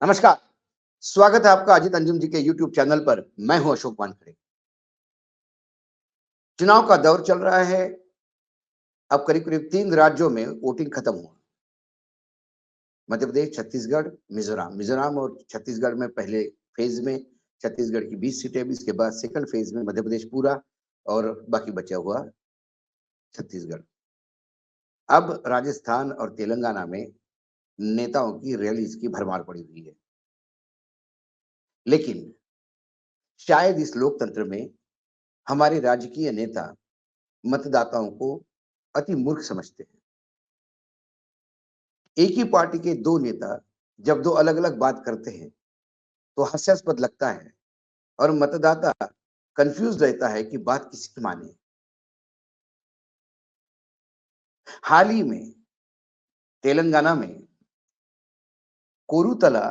नमस्कार, स्वागत है आपका अजीत अंजुम जी के यूट्यूब चैनल पर। मैं हूं अशोक वानखेड़े। चुनाव का दौर चल रहा है। अब करीब-करीब 3 राज्यों में वोटिंग खत्म हुआ। मध्य प्रदेश, छत्तीसगढ़, मिज़ोरम। मिज़ोरम और छत्तीसगढ़ में पहले फेज़ में छत्तीसगढ़ की 20 सीटें, इसके बाद सेकंड फेज़ में मध्य प्रदेश पूरा और बाकी बचा हुआ छत्तीसगढ़। अब राजस्थान और तेलंगाना में नेताओं की रैलीज़ की भरमार पड़ी हुई है। लेकिन शायद इस लोकतंत्र में हमारे राजकीय नेता मतदाताओं को अति मूर्ख समझते हैं। एक ही पार्टी के 2 नेता जब 2 अलग-अलग बात करते हैं, तो हास्यास्पद लगता है और मतदाता कन्फ्यूज़ रहता है कि बात किसकी माने। हाल ही में तेलंगाना में कोरुतला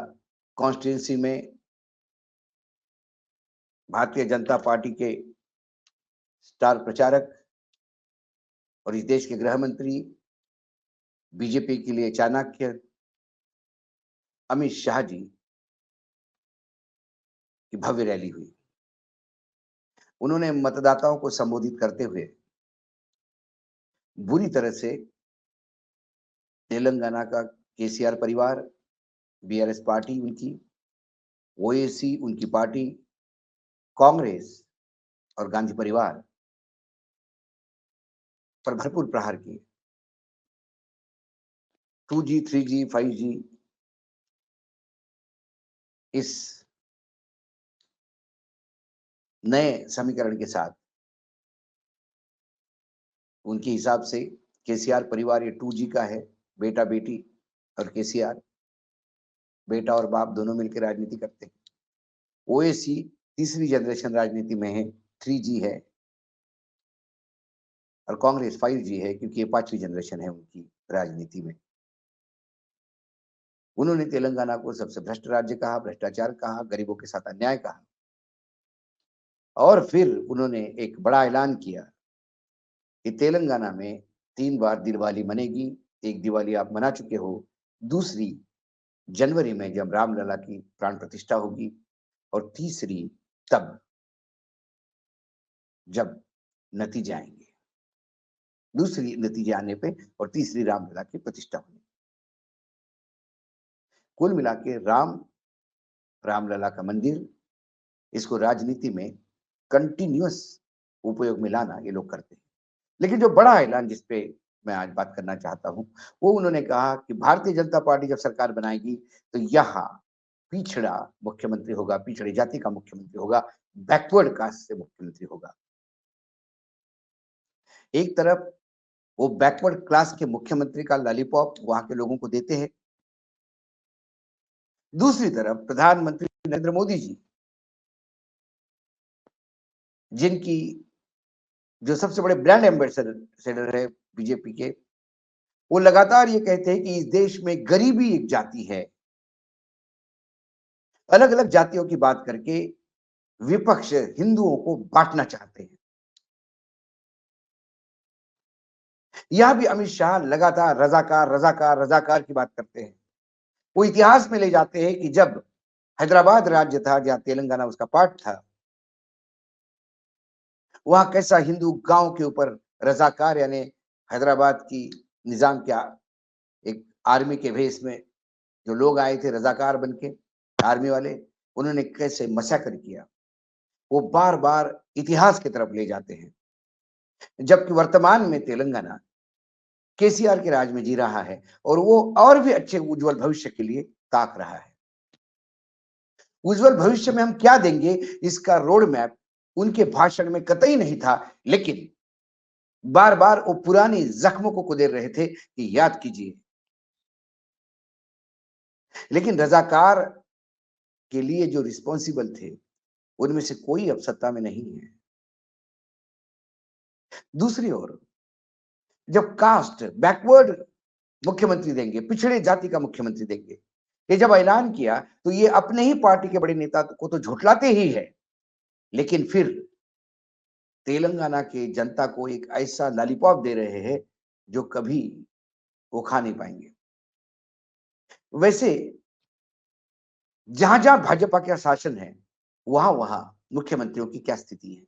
कॉन्स्टिट्यूएंसी में भारतीय जनता पार्टी के स्टार प्रचारक और इस देश के गृह मंत्री, बीजेपी के लिए चाणक्य अमित शाह जी की भव्य रैली हुई। उन्होंने मतदाताओं को संबोधित करते हुए बुरी तरह से तेलंगाना का केसीआर परिवार, बीआरएस पार्टी उनकी, ओएसी उनकी पार्टी, कांग्रेस और गांधी परिवार पर भरपूर प्रहार किए। 2G, 3G, 5G इस नए समीकरण के साथ उनके हिसाब से केसीआर परिवार ये 2G का है, बेटा-बेटी और केसीआर बेटा और बाप दोनों मिलकर राजनीति करते हैं। ओएसी तीसरी जनरेशन राजनीति में है, 3G है और कांग्रेस 5G है क्योंकि ये 5वीं जनरेशन है उनकी राजनीति में। उन्होंने तेलंगाना को सबसे भ्रष्ट राज्य कहा, भ्रष्टाचार कहा, गरीबों के साथ अन्याय कहा और फिर उन्होंने एक बड़ा ऐलान किया कि तेलंगाना में 3 बार दिवाली मनेगी। एक दिवाली आप मना चुके हो, दूसरी जनवरी में जब रामलला की प्राण प्रतिष्ठा होगी और तीसरी तब जब नतीजे आएँगे। दूसरी नतीजे आने पे और तीसरी रामलला की प्रतिष्ठा होगी। कुल मिला के रामलला का मंदिर, इसको राजनीति में कंटीन्यूअस उपयोग में लाना ये लोग करते हैं। लेकिन जो बड़ा ऐलान जिस पे मैं आज बात करना चाहता हूँ, वो उन्होंने कहा कि भारतीय जनता पार्टी जब सरकार बनाएगी, तो यहाँ पिछड़ा मुख्यमंत्री होगा, पिछड़ी जाति का मुख्यमंत्री होगा, बैकवर्ड कास्ट से मुख्यमंत्री होगा। एक तरफ वो बैकवर्ड क्लास के मुख्यमंत्री का लॉलीपॉप वहाँ के लोगों को देते हैं। दूसरी तरफ प्रधानमंत्री नरेंद्र मोदी जी, जिनकी जो सबसे बड़े ब्रांड एम्बेसडर है बीजेपी के, वो लगातार ये कहते हैं कि इस देश में गरीबी एक जाति है। अलग-अलग जातियों की बात करके विपक्ष हिंदुओं को बांटना चाहते हैं। यहां भी अमित शाह लगातार रजाकार, रजाकार, रजाकार की बात करते हैं। वो इतिहास में ले जाते हैं कि जब हैदराबाद राज्य था, जहां तेलंगाना उसका पार्ट था, वहां कैसा हिंदू गांव के ऊपर रजाकार यानी हैदराबाद की निजाम क्या एक आर्मी के भेष में जो लोग आए थे रजाकार बन के आर्मी वाले, उन्होंने कैसे मसैकर किया, वो बार बार इतिहास की तरफ ले जाते हैं। जबकि वर्तमान में तेलंगाना केसीआर के राज में जी रहा है और वो और भी अच्छे उज्जवल भविष्य के लिए ताक रहा है। उज्जवल भविष्य में हम क्या देंगे, इसका रोड मैप उनके भाषण में कतई नहीं था, लेकिन बार बार वो पुरानी जख्मों को कुदेर रहे थे कि याद कीजिए। लेकिन रजाकार के लिए जो रिस्पॉन्सिबल थे, उनमें से कोई अब सत्ता में नहीं है। दूसरी ओर जब कास्ट बैकवर्ड मुख्यमंत्री देंगे, पिछड़े जाति का मुख्यमंत्री देंगे, ये जब ऐलान किया तो ये अपने ही पार्टी के बड़े नेता को तो झुठलाते ही है, लेकिन फिर तेलंगाना के जनता को एक ऐसा लॉलीपॉप दे रहे हैं जो कभी वो खा नहीं पाएंगे। वैसे जहां जहां भाजपा का शासन है, वहां वहां मुख्यमंत्रियों की क्या स्थिति है।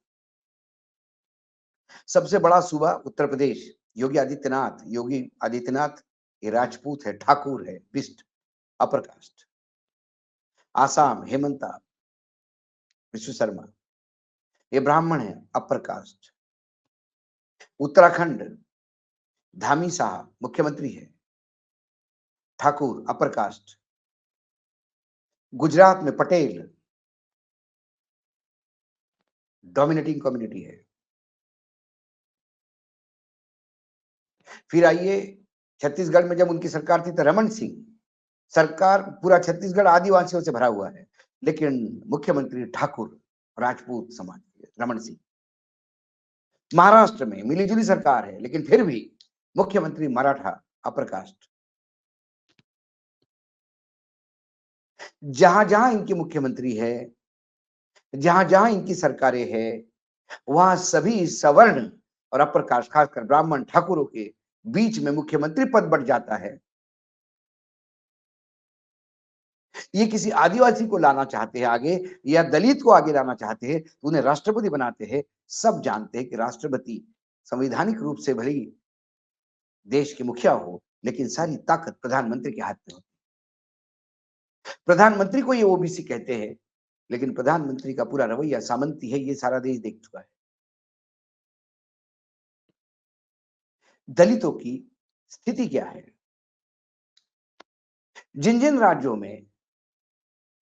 सबसे बड़ा सूबा उत्तर प्रदेश, योगी आदित्यनाथ ये राजपूत है, ठाकुर है, बिस्ट, अपर कास्ट। आसाम, हेमंता विश्व शर्मा ये ब्राह्मण है, अपर कास्ट। उत्तराखंड, धामी साहब मुख्यमंत्री है, ठाकुर, अपर कास्ट। गुजरात में पटेल डोमिनेटिंग कम्युनिटी है। फिर आइए छत्तीसगढ़ में, जब उनकी सरकार थी तो रमन सिंह सरकार, पूरा छत्तीसगढ़ आदिवासियों से भरा हुआ है, लेकिन मुख्यमंत्री ठाकुर, राजपूत समाज के रमन सिंह। महाराष्ट्र में मिलीजुली सरकार है, लेकिन फिर भी मुख्यमंत्री मराठा, अपर कास्ट। जहां जहां इनके मुख्यमंत्री है, जहां जहां इनकी सरकारें हैं, वहां सभी सवर्ण और अपर कास्ट, खासकर ब्राह्मण ठाकुरों के बीच में मुख्यमंत्री पद बढ़ जाता है। ये किसी आदिवासी को लाना चाहते हैं आगे, या दलित को आगे लाना चाहते हैं, तो उन्हें राष्ट्रपति बनाते हैं। सब जानते हैं कि राष्ट्रपति संवैधानिक रूप से भली देश के मुखिया हो, लेकिन सारी ताकत प्रधानमंत्री के हाथ में होती है। प्रधानमंत्री को ये ओबीसी कहते हैं, लेकिन प्रधानमंत्री का पूरा रवैया सामंती है, ये सारा देश देख चुका है। दलितों की स्थिति क्या है? जिन जिन राज्यों में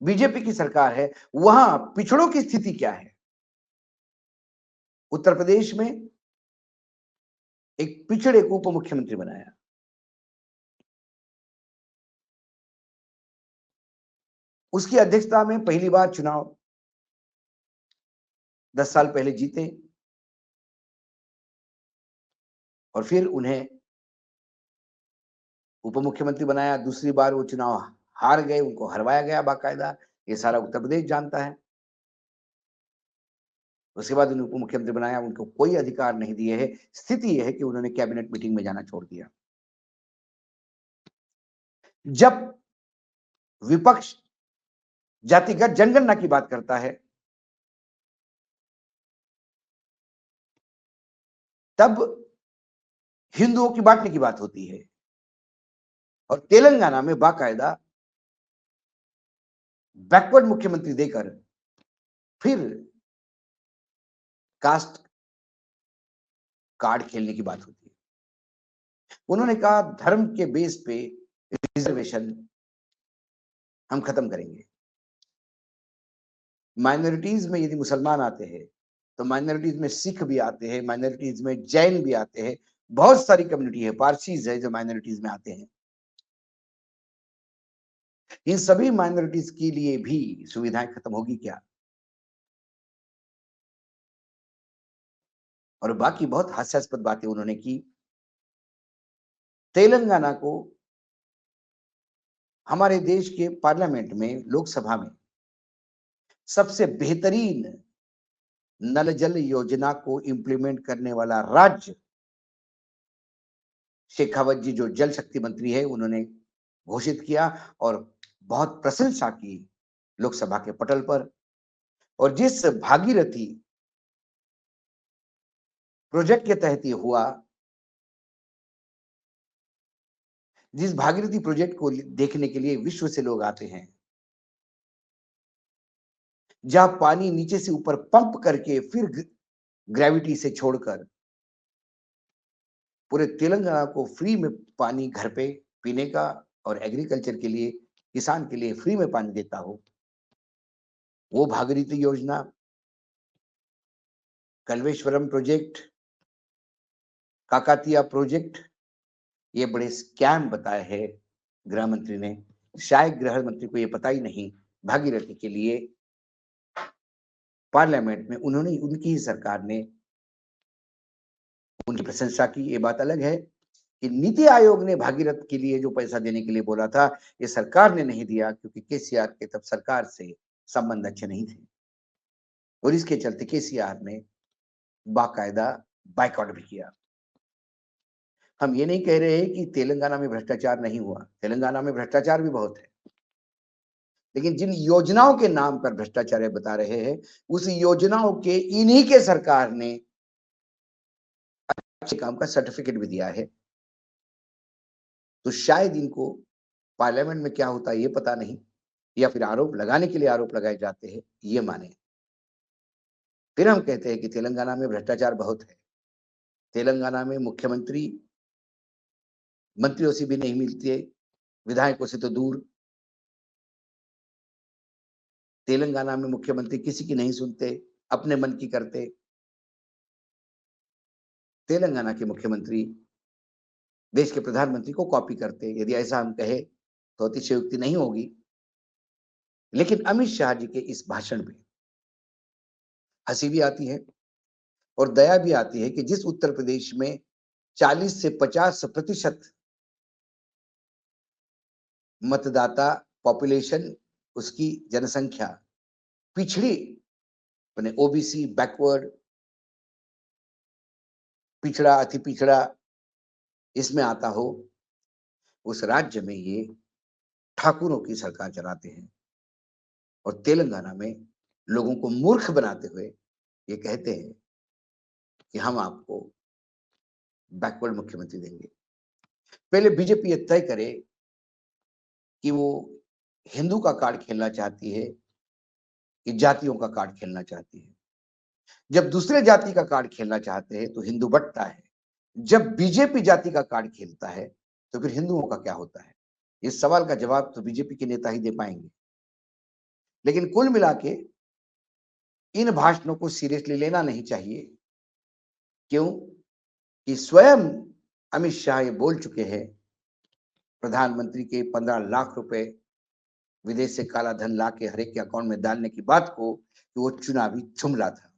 बीजेपी की सरकार है, वहां पिछड़ों की स्थिति क्या है? उत्तर प्रदेश में एक पिछड़े को उप मुख्यमंत्री बनाया। उसकी अध्यक्षता में पहली बार चुनाव 10 साल पहले जीते, और फिर उन्हें उप मुख्यमंत्री बनाया। दूसरी बार वो चुनाव हार गए, उनको हरवाया गया बाकायदा, ये सारा उत्तर प्रदेश जानता है। उसके बाद उन्हें उप मुख्यमंत्री बनाया, उनको कोई अधिकार नहीं दिए है। स्थिति यह है कि उन्होंने कैबिनेट मीटिंग में जाना छोड़ दिया। जब विपक्ष जातिगत जनगणना की बात करता है, तब हिंदुओं की बांटने की बात होती है, और तेलंगाना में बाकायदा बैकवर्ड मुख्यमंत्री देकर फिर कास्ट कार्ड खेलने की बात होती है। उन्होंने कहा धर्म के बेस पे रिजर्वेशन हम खत्म करेंगे। माइनॉरिटीज में यदि मुसलमान आते हैं, तो माइनॉरिटीज में सिख भी आते हैं, माइनॉरिटीज में जैन भी आते हैं, बहुत सारी कम्युनिटी है, पारसीज है जो माइनॉरिटीज में आते हैं। इन सभी माइनॉरिटीज के लिए भी सुविधाएं खत्म होगी क्या? और बाकी बहुत हास्यास्पद बातें उन्होंने की। तेलंगाना को हमारे देश के पार्लियामेंट में, लोकसभा में सबसे बेहतरीन नल जल योजना को इंप्लीमेंट करने वाला राज्य शेखावत जी, जो जल शक्ति मंत्री है, उन्होंने घोषित किया, और बहुत प्रशंसा की लोकसभा के पटल पर। और जिस भागीरथी प्रोजेक्ट के तहत ये हुआ, जिस भागीरथी प्रोजेक्ट को देखने के लिए विश्व से लोग आते हैं, जहां पानी नीचे से ऊपर पंप करके फिर ग्रेविटी से छोड़कर पूरे तेलंगाना को फ्री में पानी घर पे पीने का, और एग्रीकल्चर के लिए, किसान के लिए फ्री में पानी देता हो, वो भागीरथी योजना, कल्वेश्वरम प्रोजेक्ट, काकातिया प्रोजेक्ट, ये बड़े स्कैम बताए हैं गृह मंत्री ने। शायद गृह मंत्री को ये पता ही नहीं। भागीरथी के लिए पार्लियामेंट में उन्होंने, उनकी ही सरकार ने उनकी प्रशंसा की। ये बात अलग है कि नीति आयोग ने भागीरथ के लिए जो पैसा देने के लिए बोला था, ये सरकार ने नहीं दिया, क्योंकि केसीआर के तब सरकार से संबंध अच्छे नहीं थे, और इसके चलते केसीआर ने बाकायदा बाइकआउट भी किया। हम ये नहीं कह रहे हैं कि तेलंगाना में भ्रष्टाचार नहीं हुआ, तेलंगाना में भ्रष्टाचार भी बहुत है, लेकिन जिन योजनाओं के नाम पर भ्रष्टाचार बता रहे हैं, उस योजनाओं के इन्हीं के सरकार ने अच्छे काम का सर्टिफिकेट भी दिया है। तो शायद इनको पार्लियामेंट में क्या होता है ये पता नहीं, या फिर आरोप लगाने के लिए आरोप लगाए जाते हैं ये माने। फिर हम कहते हैं कि तेलंगाना में भ्रष्टाचार बहुत है। तेलंगाना में मुख्यमंत्री मंत्रियों से भी नहीं मिलती है, विधायकों से तो दूर। तेलंगाना में मुख्यमंत्री किसी की नहीं सुनते, अपने मन की करते। तेलंगाना के मुख्यमंत्री देश के प्रधानमंत्री को कॉपी करते। यदि ऐसा हम कहे तो अतिशयोक्ति नहीं होगी। लेकिन अमित शाह जी के इस भाषण में हंसी भी आती है और दया भी आती है कि जिस उत्तर प्रदेश में 40 से 50% मतदाता पॉपुलेशन, उसकी जनसंख्या पिछड़ी, अपने ओबीसी, बैकवर्ड, पिछड़ा, अति पिछड़ा इसमें आता हो, उस राज्य में ये ठाकुरों की सरकार चलाते हैं और तेलंगाना में लोगों को मूर्ख बनाते हुए ये कहते हैं कि हम आपको बैकवर्ड मुख्यमंत्री देंगे। पहले बीजेपी ये तय करे कि वो हिंदू का कार्ड खेलना चाहती है कि जातियों का कार्ड खेलना चाहती है। जब दूसरे जाति का कार्ड खेलना चाहते हैं तो हिंदू बंटता है। जब बीजेपी जाति का कार्ड खेलता है तो फिर हिंदुओं का क्या होता है? इस सवाल का जवाब तो बीजेपी के नेता ही दे पाएंगे। लेकिन कुल मिला के इन भाषणों को सीरियसली लेना नहीं चाहिए। क्यों? कि स्वयं अमित शाह ये बोल चुके हैं, प्रधानमंत्री के 15 लाख रुपए विदेश से काला धन ला के हर एक के अकाउंट में डालने की बात को कि वो चुनावी जुमला था।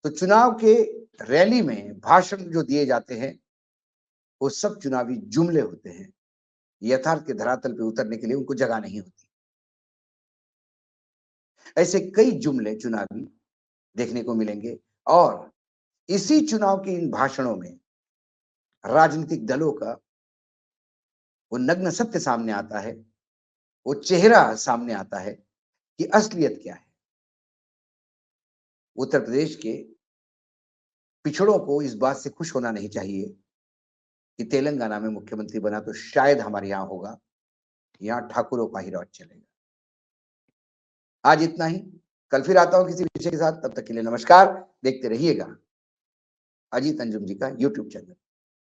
तो चुनाव के रैली में भाषण जो दिए जाते हैं वो सब चुनावी जुमले होते हैं। यथार्थ के धरातल पे उतरने के लिए उनको जगह नहीं होती। ऐसे कई जुमले चुनावी देखने को मिलेंगे और इसी चुनाव के इन भाषणों में राजनीतिक दलों का वो नग्न सत्य सामने आता है, वो चेहरा सामने आता है कि असलियत क्या है। उत्तर प्रदेश के पिछड़ों को इस बात से खुश होना नहीं चाहिए कि तेलंगाना में मुख्यमंत्री बना तो शायद हमारे यहां होगा, यहां ठाकुरों का ही राज चलेगा। आज इतना ही, कल फिर आता हूं किसी विषय के साथ। तब तक के लिए नमस्कार। देखते रहिएगा अजीत अंजुम जी का यूट्यूब चैनल।